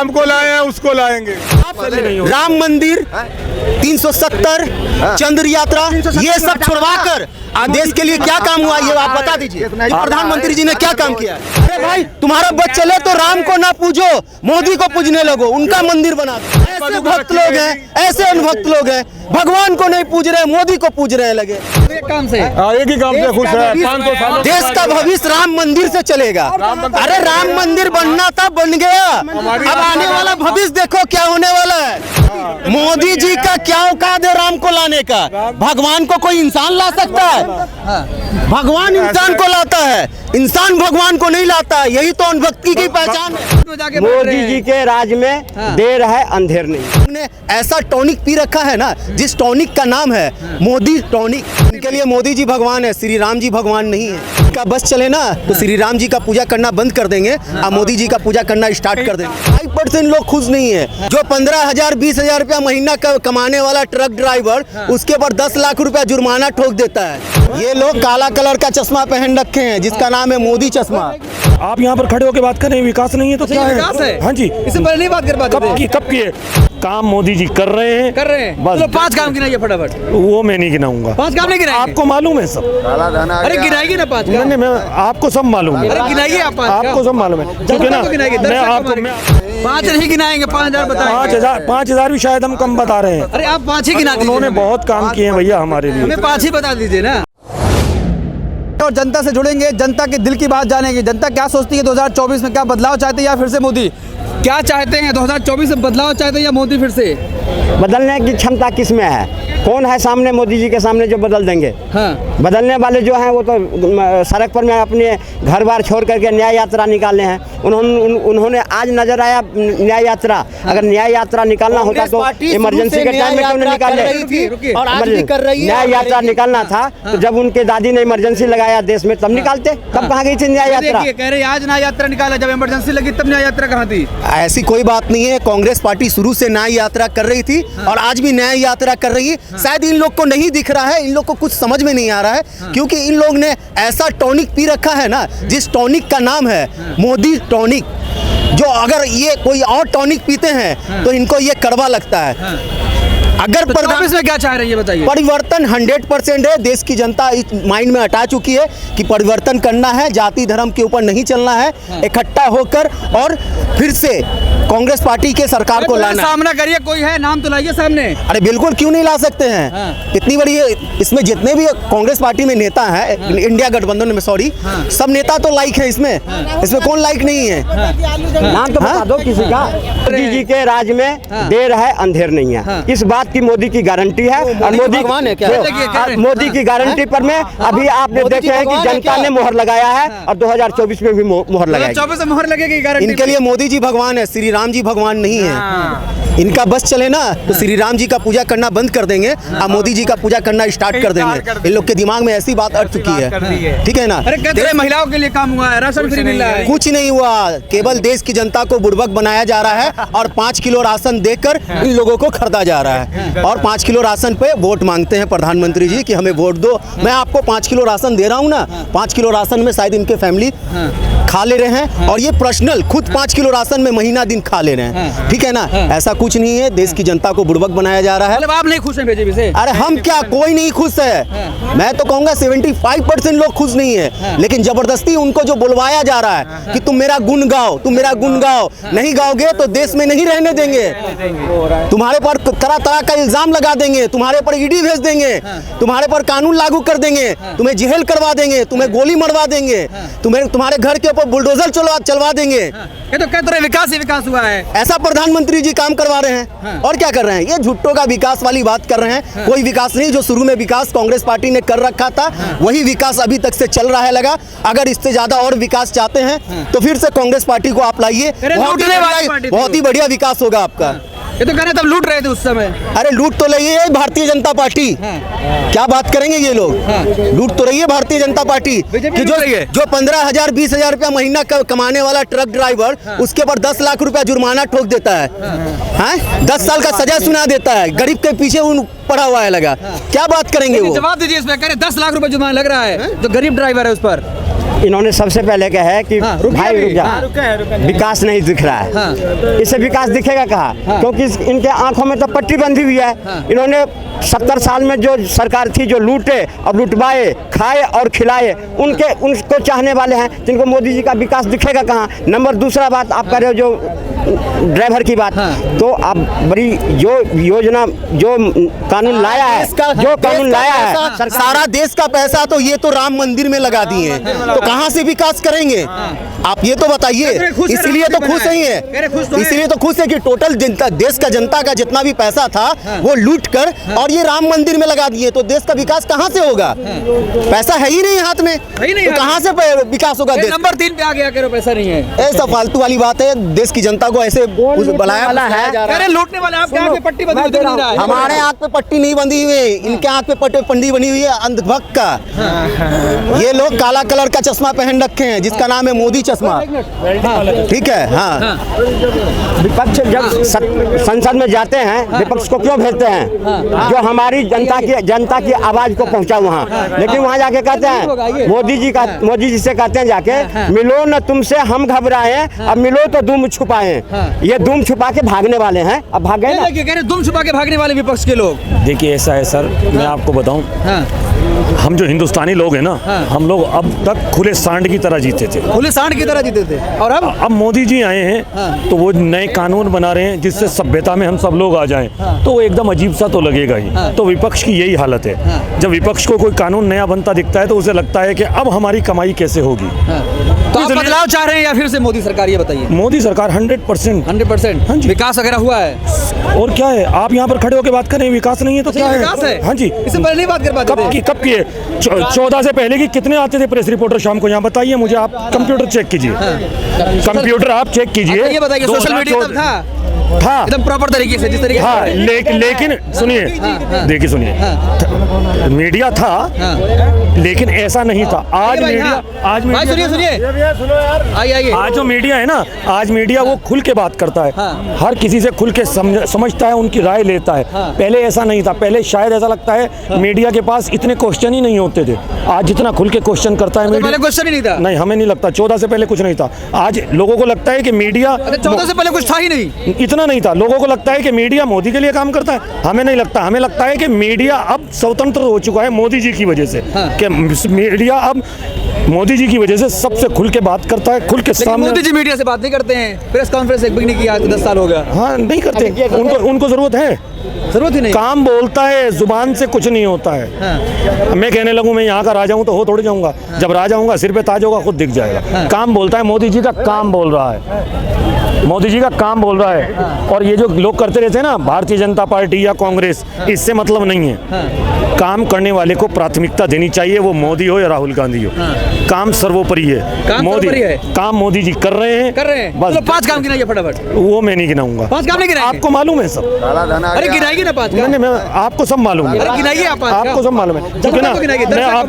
राम को लाए हैं उसको लाएंगे। राम मंदिर 370 चंद्र यात्रा ये सब छुड़वाकर देश के लिए क्या काम हुआ ये आप बता दीजिए। प्रधानमंत्री जी ने क्या काम किया? अरे भाई तुम्हारा बस चले तो राम को ना पूजो, मोदी को पूजने लगो, उनका मंदिर बना दो। ऐसे भक्त लोग हैं, ऐसे अनभक्त लोग हैं, भगवान को नहीं पूज रहे, मोदी को पूज रहे लगे। एक ही काम से खुश है। देश का भविष्य राम मंदिर से चलेगा। अरे राम मंदिर बनना था, बन गया। अब आने वाला भविष्य देखो क्या होने वाला है। मोदी जी का क्या औकात है राम को लाने का? भगवान को कोई इंसान ला सकता है? भगवान इंसान को लाता है, इंसान भगवान को नहीं लाता। यही तो अनभक्ति की पहचान है। मोदी जी के राज में देर है अंधेर नहीं। ने ऐसा टॉनिक पी रखा है ना, जिस टॉनिक का नाम है मोदी टॉनिक। इनके लिए मोदी जी भगवान है, श्री राम जी भगवान नहीं है। इनका बस चले ना तो श्री राम जी का पूजा करना बंद कर देंगे और मोदी जी का पूजा करना स्टार्ट कर देंगे। 5% लोग खुश नहीं है। जो 15,000 20,000 रुपया महीना कमाने वाला ट्रक ड्राइवर उसके ऊपर 10 लाख रुपया जुर्माना ठोक देता है। ये लोग काला कलर का चश्मा पहन रखे हैं जिसका नाम है मोदी चश्मा। आप यहाँ पर खड़े होकर बात कर रहे हैं विकास नहीं है तो क्या है? हाँ जी, इससे पहले नहीं बात कर पाते। कब किए काम मोदी जी कर रहे हैं बस। 5 काम गिनाइए फटाफट। वो मैं नहीं गिनाऊंगा। 5 काम नहीं गिनाएंगे? आपको मालूम है सब। अरे गिनाइए ना 5 काम। नहीं, आपको सब मालूम है। अरे गिनाइए आप 5 आपको सब मालूम है क्योंकि ना मैं आपको 5 नहीं गिनाएंगे, 5,000 बताएंगे। 5,000 भी शायद हम कम बता रहे हैं। अरे आप 5 ही गिना दीजिए। उन्होंने बहुत काम किए हैं भैया हमारे लिए। हमें 5 ही बता दीजिए ना। और जनता से जुड़ेंगे, जनता के दिल की बात जानेंगे। जनता क्या सोचती है 2024 में, क्या बदलाव चाहते हैं या फिर से मोदी? क्या चाहते हैं 2024 में, बदलाव चाहते हैं या मोदी फिर से? बदलने की क्षमता किसमें है? कौन है सामने मोदी जी के सामने जो बदल देंगे? हाँ। बदलने वाले जो हैं वो तो सड़क पर में अपने घर बार छोड़ करके न्याय यात्रा निकाले हैं। उन्होंने आज नजर आया न्याय यात्रा। अगर न्याय यात्रा निकालना होता तो इमरजेंसी के टाइम में क्यों नहीं निकाले? न्याय यात्रा निकालना था तो जब उनके दादी ने इमरजेंसी लगाया देश में तब निकालते। तब कहाँ गई थी न्याय यात्रा? कह रहे आज न्याय यात्रा निकाला, जब इमरजेंसी लगी तब न्याय यात्रा कहाँ थी? ऐसी कोई बात नहीं है। कांग्रेस पार्टी शुरू से न्याय यात्रा कर रही थी और आज भी न्याय यात्रा कर रही है। शायद इन लोग को नहीं दिख रहा है, इन लोग को कुछ समझ में नहीं आ रहा है क्योंकि इन लोग ने ऐसा टॉनिक पी रखा है ना, जिस टॉनिक का नाम है मोदी टॉनिक। जो अगर ये कोई और टॉनिक पीते हैं तो इनको ये कड़वा लगता है। अगर तो प्रधानमंत्री में क्या चाह रही है बताइए? परिवर्तन 100% है। देश की जनता इस माइंड में हटा चुकी है कि परिवर्तन करना है, जाति धर्म के ऊपर नहीं चलना है। इकट्ठा होकर और फिर से कांग्रेस पार्टी के सरकार को लाना। सामना करिए, कोई है नाम तो लाइए सामने। अरे बिल्कुल, क्यों नहीं ला सकते हैं? इतनी बड़ी इसमें जितने भी कांग्रेस पार्टी में नेता हैं, इंडिया गठबंधन में सॉरी, सब नेता तो लाइक है। इसमें कौन लाइक नहीं है? नाम तो बता दो किसी का। मोदी जी के राज में देर है अंधेर नहीं है। इस बात की मोदी की गारंटी है। और मोदी की गारंटी पर में अभी आपने देखे हैं कि जनता ने मोहर लगाया है और 2024 में भी मोहर लगाएगी। 2024 में मोहर लगेगी गारंटी। इनके लिए मोदी जी भगवान है, श्री राम जी भगवान नहीं है। इनका बस चले ना तो श्री राम जी का पूजा करना बंद कर देंगे और मोदी जी का पूजा करना स्टार्ट कर देंगे। इन लोग के दिमाग में ऐसी बात अट चुकी है, ठीक है ना? अरे महिलाओं के लिए काम हुआ है, राशन फ्री मिल रहा है। कुछ नहीं हुआ, केवल देश की जनता को बुड़बक बनाया जा रहा है और 5 किलो राशन देकर इन लोगों को खरीदा जा रहा है। और 5 किलो राशन पे वोट मांगते हैं प्रधानमंत्री जी कि हमें वोट दो। मैं आपको 5 किलो राशन दे रहा हूँ ना, 5 किलो राशन में शायद इनके फैमिली खा ले रहे हैं और ये पर्सनल खुद 5 किलो राशन में महीना दिन खा ले रहे हैं, ठीक है ना? ऐसा कुछ नहीं है। देश की जनता को बुड़बक बनाया जा रहा है। मतलब आप नहीं खुश हैं बीजेपी से? अरे हम क्या, कोई नहीं खुश है। मैं तो कहूँगा 75% लोग खुश नहीं है, लेकिन जबरदस्ती उनको जो बुलवाया जा रहा है कि तुम मेरा गुण गाओ, तुम मेरा गुण गाओ, नहीं गाओगे तो देश में नहीं रहने देंगे। तुम्हारे पर तरह तरह का इल्जाम लगा देंगे, तुम्हारे पर ईडी भेज देंगे, तुम्हारे पर कानून लागू कर देंगे, तुम्हें जेल करवा देंगे, तुम्हें गोली मरवा देंगे, तुम्हारे घर के ऊपर बुलडोजर चलवा देंगे। ये तो कहते रहे विकास ही विकास हुआ है। ऐसा प्रधानमंत्री जी काम करवा रहे हैं और क्या कर रहे हैं? ये झुट्टों का विकास वाली बात कर रहे हैं। कोई विकास नहीं। जो शुरू में विकास कांग्रेस पार्टी ने कर रखा था वही विकास अभी तक से चल रहा है लगा। अगर इससे ज्यादा और विकास चाहते हैं तो फिर से कांग्रेस पार्टी को आप लाइए, बहुत ही बढ़िया विकास होगा आपका। ये तो कह रहे तब लूट रहे थे उस समय। अरे लूट तो रही है भारतीय जनता पार्टी। क्या बात करेंगे ये लोग? लूट तो रही है भारतीय जनता पार्टी कि जो 15,000 20,000 रुपया महीना कमाने वाला ट्रक ड्राइवर उसके ऊपर 10 लाख रुपया जुर्माना ठोक देता है, 10 साल का सजा सुना देता है, गरीब के पीछे पड़ा हुआ है लगा। क्या बात करेंगे वो? जवाब दीजिए इसमें। कह रहे 10 लाख रुपए जुर्माना लग रहा है जो गरीब ड्राइवर है उस पर। इन्होंने सबसे पहले कहा है कि भाई रुक जा, विकास नहीं दिख रहा है। इससे विकास दिखेगा कहाँ? क्योंकि इनके आंखों में तो पट्टी बंधी हुई है। इन्होंने 70 साल में जो सरकार थी जो लूटे और लुटवाए, खाए और खिलाए, उनको चाहने वाले हैं, जिनको मोदी जी का विकास दिखेगा कहाँ? नंबर दूसरा बात आप कर रहे हो जो ड्राइवर की बात, तो आप बड़ी जो योजना जो कानून लाया है, जो कानून लाया है, सारा देश का पैसा तो ये तो राम मंदिर में लगा दिए हैं, तो कहाँ से विकास करेंगे आप ये तो बताइए। इसलिए तो खुश नहीं है, इसलिए तो खुश है कि टोटल जनता, देश का जनता का जितना भी पैसा था वो लूट कर और ये राम मंदिर में लगा दिए, तो देश का विकास कहाँ से होगा? पैसा है ही नहीं हाथ में, तो कहाँ से विकास होगा? नंबर 3 पे आ गया, कह रहे पैसा नहीं है। ऐसा फालतू वाली बात है। देश की जनता को ऐसे बुलाया है, लूटने वाले आपके आंख पे पट्टी बंधी दिख रहा है। हमारे आंख पे पट्टी नहीं बंधी हुई है, इनके आंख पे पट्टी बनी हुई है अंधभक्त का। ये लोग काला कलर का चश्मा पहन रखे हैं जिसका नाम है मोदी चश्मा, ठीक है। हाँ, विपक्ष जब संसद में जाते हैं, विपक्ष को क्यों भेजते हैं? जो हमारी जनता की आवाज को पहुंचा वहाँ, लेकिन वहाँ जाके कहते हैं मोदी जी से कहते हैं जाके, मिलो न तुमसे हम घबराए, अब मिलो तो दुम छुपाए। ये दुम छुपा के भागने वाले हैं, अब भाग गए ना। कह रहे दुम छुपा के भागने वाले विपक्ष के लोग। देखिए ऐसा है सर, मैं आपको बताऊं, हम जो हिंदुस्तानी लोग हैं ना, हम लोग अब तक खुले सांड की तरह जीते थे, खुले सांड की तरह जीते थे, और अब मोदी जी आए हैं तो वो नए कानून बना रहे हैं जिससे सभ्यता में हम सब लोग आ जाएं, तो वो एकदम अजीब सा तो लगेगा ही। तो विपक्ष की यही हालत है, जब विपक्ष को कोई कानून नया बनता दिखता है तो उसे लगता है कि अब हमारी कमाई कैसे होगी। तो आप बदलाव चाह रहे हैं या फिर से मोदी सरकार? ये बताइए। मोदी सरकार 100%। हाँ जी, विकास वगैरह हुआ है और क्या है? आप यहाँ पर खड़े होकर बात करें, विकास नहीं है तो क्या है? विकास है। हाँ जी, इससे पहले नहीं बात कर पाते थे। कब किए? 14 से पहले की कितने आते थे प्रेस रिपोर्टर शाम को? यहाँ बताइए मुझे, आप कंप्यूटर चेक कीजिए, कंप्यूटर आप चेक कीजिए। ये बताइए, सोशल मीडिया तब था एकदम प्रॉपर तरीके से, जिस तरीके हाँ, लेकिन सुनिए, देखिए सुनिए, मीडिया था लेकिन ऐसा नहीं था। आज मीडिया, सुनिए, आज जो मीडिया है ना, आज मीडिया वो खुल के बात करता है, हर किसी से खुल के समझता है, उनकी राय लेता है। पहले ऐसा नहीं था, पहले शायद ऐसा लगता है मीडिया के पास इतने क्वेश्चन ही नहीं होते थे। आज जितना खुल के क्वेश्चन करता है मीडिया, क्वेश्चन ही नहीं था। नहीं, हमें नहीं लगता 14 से पहले कुछ नहीं था। आज लोगों को लगता है कि मीडिया 14 से पहले कुछ था ही नहीं, इतना नहीं था। लोगों को लगता है कि मीडिया मोदी के लिए काम करता है, हमें नहीं लगता। हमें लगता है कि मीडिया अब स्वतंत्र हो चुका है मोदी जी की वजह से, कि मीडिया अब मोदी जी की वजह से सबसे खुल के बात करता है, खुल के सामने। मोदी जी मीडिया से बात नहीं करते हैं, प्रेस कॉन्फ्रेंस एक भी नहीं किया, 10 साल हो गया। हाँ, नहीं करते, उनको जरूरत है, जरूरत ही नहीं। काम बोलता है, जुबान से कुछ नहीं होता है। मैं कहने लगूं मैं यहाँ का राजा हूँ तो हो थोड़ी जाऊंगा, जब राजा हूँगा सिर पे ताज होगा, खुद दिख जाएगा। काम बोलता है, मोदी जी का काम बोल रहा है, मोदी जी का काम बोल रहा है। और ये जो लोग करते रहते हैं ना, भारतीय जनता पार्टी या कांग्रेस, इससे मतलब नहीं है। काम करने वाले को प्राथमिकता देनी चाहिए, वो मोदी हो या राहुल गांधी हो। काम सर्वोपरि है, मोदी काम मोदी जी कर रहे हैं बस। 5 काम गिनाइए फटाफट। वो मैं नहीं गिनाऊंगा, 5 काम नहीं गिनाएंगे? आपको मालूम है सब। अरे गिनाइए ना 5 काम। नहीं, आपको सब मालूम है, गिनाइए आप, आपको सब मालूम है। क्योंकि ना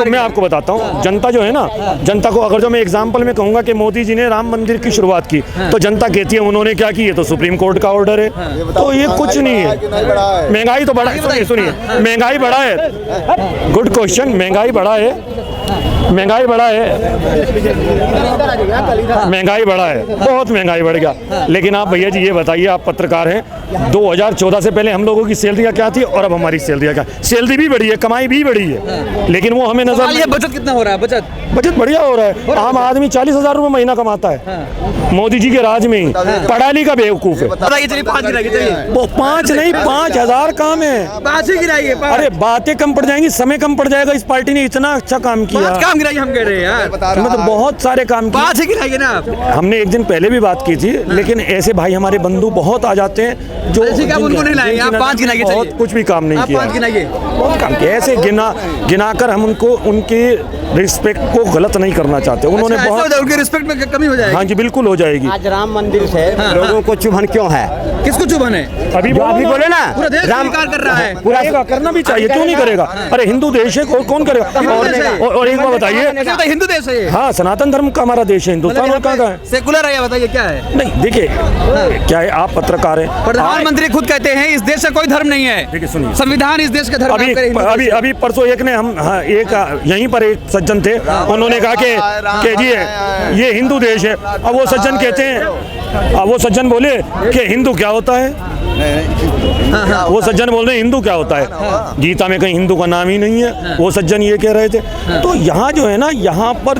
मैं आपको बताता हूँ, जनता जो है ना, जनता को अगर जो मैं एग्जाम्पल में कहूँगा कि मोदी जी ने राम मंदिर की शुरुआत की, तो जनता कहती है उन्होंने क्या की, ये तो सुप्रीम कोर्ट का ऑर्डर है, तो ये कुछ नहीं है। महंगाई तो बढ़ा है, सुनिए, महंगाई बढ़ा है, गुड क्वेश्चन, महंगाई बढ़ा है, महंगाई बढ़ा है, बहुत महंगाई बढ़ गया। लेकिन आप भैया जी ये बताइए, आप पत्रकार हैं, 2014 से पहले हम लोगों की सैलरियाँ क्या थी और अब हमारी सैलरियाँ क्या? सैलरी भी बढ़ी है, कमाई भी बढ़ी है, लेकिन वो हमें नजर नहीं। बचत कितना हो रहा है? बचत बढ़िया हो रहा है। आम आदमी 40,000 रुपये महीना कमाता है मोदी जी के राज में ही। पढ़ा लिखा बेवकूफ है। बताइए, 5 गिनाइए। वो 5 नहीं, 5,000 काम है। 5 ही गिनाइए। अरे बातें कम पड़ जाएंगी, समय कम पड़ जाएगा। इस पार्टी ने इतना अच्छा काम किया। 5 काम गिनाइए, हम कह रहे हैं यार, मतलब बहुत सारे काम किए। 5 ही गिनाइए ना आप। हमने एक दिन पहले भी बात की थी, लेकिन ऐसे भाई हमारे बंधु बहुत आ जाते हैं जो उनको नहीं लाएंगे। आप 5 गिनाइए, बहुत कुछ भी काम नहीं किया। 5 गिनाइए, बहुत काम किया। ऐसे गिनाकर हम उनको, उनके रिस्पेक्ट को गलत नहीं करना चाहते। उन्होंने बहुत, उनके रिस्पेक्ट में कमी हो जाएगी। हाँ जी, बिल्कुल हो जाएगी। आज राम मंदिर से लोगों को चुभन क्यों है? किसको चुभन है? अभी बोले ना, पूरा देश कर रहा है। पूरा करना भी चाहिए, क्यों नहीं करेगा? अरे हिंदू देश है, कौन करेगा? और एक बात बताइए। अच्छा, तो हिंदू देश है ये? हाँ, सनातन धर्म का हमारा देश है हिंदुस्तान, और कहाँ का है? सेकुलर है ये, बताइए क्या है? नहीं देखिए, क्या है, आप पत्रकार हैं, प्रधानमंत्री खुद कहते हैं इस देश का कोई धर्म नहीं है। देखिए सुनिए, संविधान इस देश का धर्म नाम करे, हिंदू देश अभी है। अभी परसों एक ने हम हाँ, एक यहीं पर एक सज्जन थे, उन्होंने कहा कि जी ये हिंदू देश है। अब वो सज्जन कहते हैं, अब वो सज्जन बोले कि हिंदू क्या होता है, वो सज्जन बोल रहे हैं हिंदू क्या होता है, गीता में कहीं हिंदू का नाम ही नहीं है, वो सज्जन ये कह रहे थे। तो यहाँ जो है ना, यहाँ पर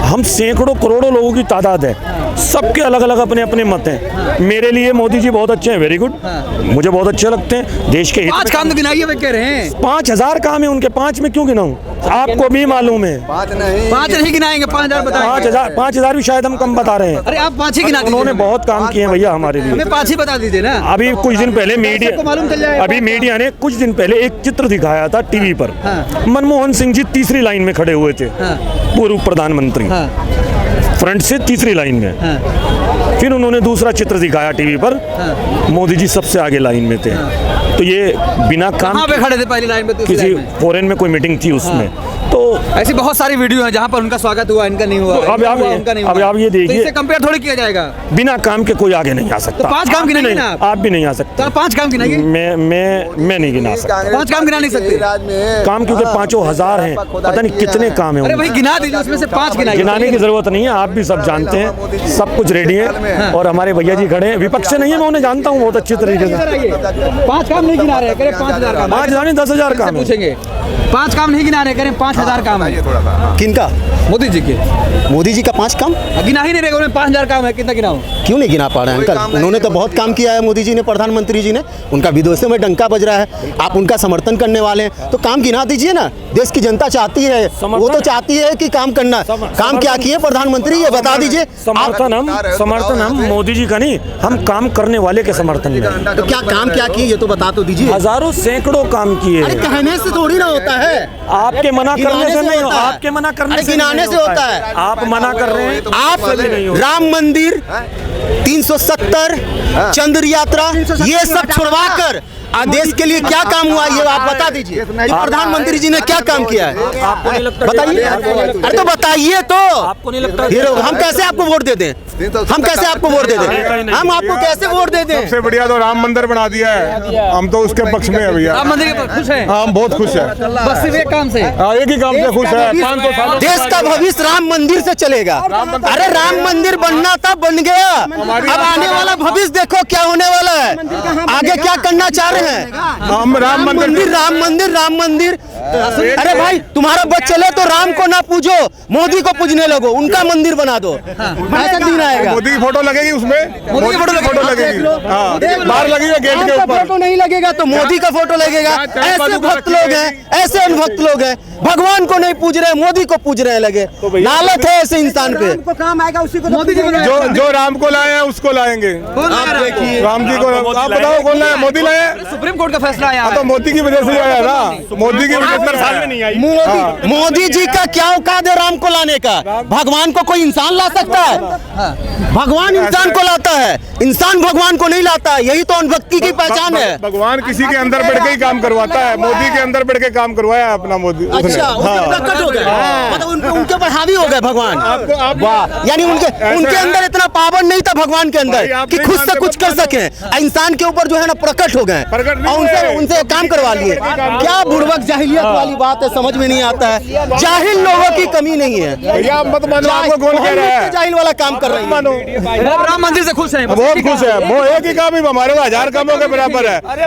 हम सैकड़ों करोड़ों लोगों की तादाद है, सबके अलग अलग अपने अपने मत हैं। मेरे लिए मोदी जी बहुत अच्छे हैं, वेरी गुड, मुझे बहुत अच्छे लगते हैं, देश के हित में 5 काम तो गिनाइए, वे कह रहे हैं 5000 काम है उनके, 5 में क्यों गिनाऊं, आपको भी मालूम है। 5 नहीं गिनाएंगे, 5000 बताएंगे। 5000 भी शायद हम कम बता रहे हैं। अरे आप 5 ही गिना दीजिए, उन्होंने बहुत काम किए हैं भैया हमारे लिए। हमें 5 ही बता दीजिए ना। अभी कुछ दिन पहले सबको मालूम चल जाएगा। अभी मीडिया ने कुछ दिन पहले एक चित्र दिखाया था टीवी पर, मनमोहन सिंह जी तीसरी लाइन में खड़े हुए थे, पूर्व प्रधानमंत्री, फ्रंट से तीसरी लाइन में। फिर उन्होंने दूसरा चित्र दिखाया टीवी पर, मोदी जी सबसे आगे लाइन में थे। तो ये बिना काम कहाँ पे खड़े थे पहली लाइन पे? दूसरी किसी लाइन में? फॉरेन में कोई मीटिंग थी उसमें। तो ऐसी बहुत सारी वीडियो हैं जहाँ पर उनका स्वागत हुआ, इनका नहीं हुआ, तो अब इनका आप हुआ, उनका नहीं अब हुआ। आप ये तो देखिए, इससे कंपेयर थोड़ी किया जाएगा। बिना काम के कोई आगे नहीं आ सकता। तो 5 काम आप भी गिनाइए नहीं, ना आप। आप भी नहीं आ तो सकते। आप 5 काम गिनाइए। मैं नहीं गिना सकता 5 काम गिना नहीं सकते। काम, क्योंकि 5,000 हैं, पता नहीं कितने काम अरे हैं। भाई गिना दीजिए, उसमें से 5 गिनाइए। गिनाने की जरूरत नहीं है, आप भी सब जानते हैं, सब कुछ रेडी है। और हमारे भैया जी खड़े हैं, विपक्ष से नहीं है, मैं उन्हें जानता हूँ बहुत अच्छी तरीके से। 5 काम नहीं गिना रहे, कह रहे 5000 काम। 5,000 नहीं 10,000 काम है। पूछेंगे 5 काम नहीं गिना रहे, कह रहे 5000 काम है। किनका? मोदी जी के मोदी जी का 5 काम गिना ही नहीं रहे, उन्हें 5000 काम है, कितना गिनाऊं? क्यों नहीं गिना पा रहे हैं अंकल? उन्होंने तो बहुत काम किया है मोदी जी ने, प्रधानमंत्री जी ने, उनका विदेशों में डंका बज रहा है, आप उनका समर्थन करने वाले हैं, तो काम गिना दीजिए ना। देश की जनता चाहती है, वो तो चाहती है कि काम करना। काम क्या किए प्रधानमंत्री, ये बता दीजिए। समर्थन हम मोदी जी का नहीं, हम काम करने वाले के समर्थन में हैं। तो क्या काम क्या किए, ये तो बता तो दीजिए। हजारों सैकड़ों काम किए अरे हैं। कहने से थोड़ी ना होता है, आपके मना करने गिनाने से नहीं, होता है। आपके मना करने अरे से गिनाने नहीं से होता है। आप मना कर रहे हैं, आप राम मंदिर 370 चंद्र यात्रा ये सब छुड़वाकर देश के लिए क्या काम हुआ, ये आप बता दीजिए। प्रधानमंत्री जी ने क्या काम किया है, आपको नहीं लगता? बताइए। अरे तो बताइए तो, आपको नहीं लगता? फिर हम कैसे आपको वोट दे दें? हम कैसे आपको वोट दे दें? हम आपको कैसे वोट दे दें? सबसे बढ़िया तो राम मंदिर बना दिया है, हम तो उसके पक्ष में है भैया। राम मंदिर के खुश हैं? हाँ, हम बहुत खुश है। बस सिर्फ एक काम से? हाँ, एक ही काम से खुश है। 500 साल देश का भविष्य राम मंदिर से चलेगा। अरे राम मंदिर बनना था, बन गया। अब आने वाला भविष्य देखो क्या होने वाला है, आगे क्या करना चाह रहे हैं। हम राम मंदिर राम मंदिर। अरे भाई तुम्हारा बच चले तो राम को ना पूजो, मोदी को पूजने लगो, उनका मंदिर बना दो, ऐसा दिन आएगा। मोदी की फोटो लगेगी उसमें, मोदी की फोटो लगेगी। हाँ, बाहर लगेगा गेट के आपका ऊपर। फोटो नहीं लगेगा तो मोदी का फोटो लगेगा। ऐसे भक्त लोग हैं, ऐसे अनभक्त लोग हैं, भगवान को नहीं पूज रहे, मोदी को पूज रहे लगे। लालच है ऐसे इंसान पे। काम आएगा उसी को मोदी जी जो राम को लाए हैं उसको लाएंगे। राम जी को आप बताओ कौन लाए? मोदी लाए हैं। सुप्रीम कोर्ट का फैसला आया हाँ, तो मोदी की वजह से आया ना, मोदी की वजह से नहीं आई। मोदी जी का क्या औकात है राम को लाने का? भगवान को कोई इंसान ला सकता है? भगवान इंसान को लाता है, इंसान भगवान को नहीं लाता है। यही तो अनभक्ति की पहचान है। भगवान किसी के अंदर बैठ के ही काम करवाता है, मोदी के अंदर बैठ के काम करवाया अपना मोदी। अच्छा, प्रकट हो गए, मतलब उनके ऊपर हावी हो गए भगवान। वाह, यानी उनके अंदर इतना पावर नहीं था भगवान के अंदर कि खुद से कुछ कर सके। इंसान के ऊपर जो है ना प्रकट हो गए और उनसे काम करवा लिए। क्या बुड़बक जाहिलियत वाली बात है, समझ में नहीं आता है। जाहिल लोगों की कमी नहीं है भैया, मत मानो, आपको कौन कह रहा है? जाहिल वाला काम कर रहे हैं। मानो, राम मंदिर से खुश हैं? बहुत खुश है। वो एक ही काम ही हमारे 1000 कामों के बराबर है।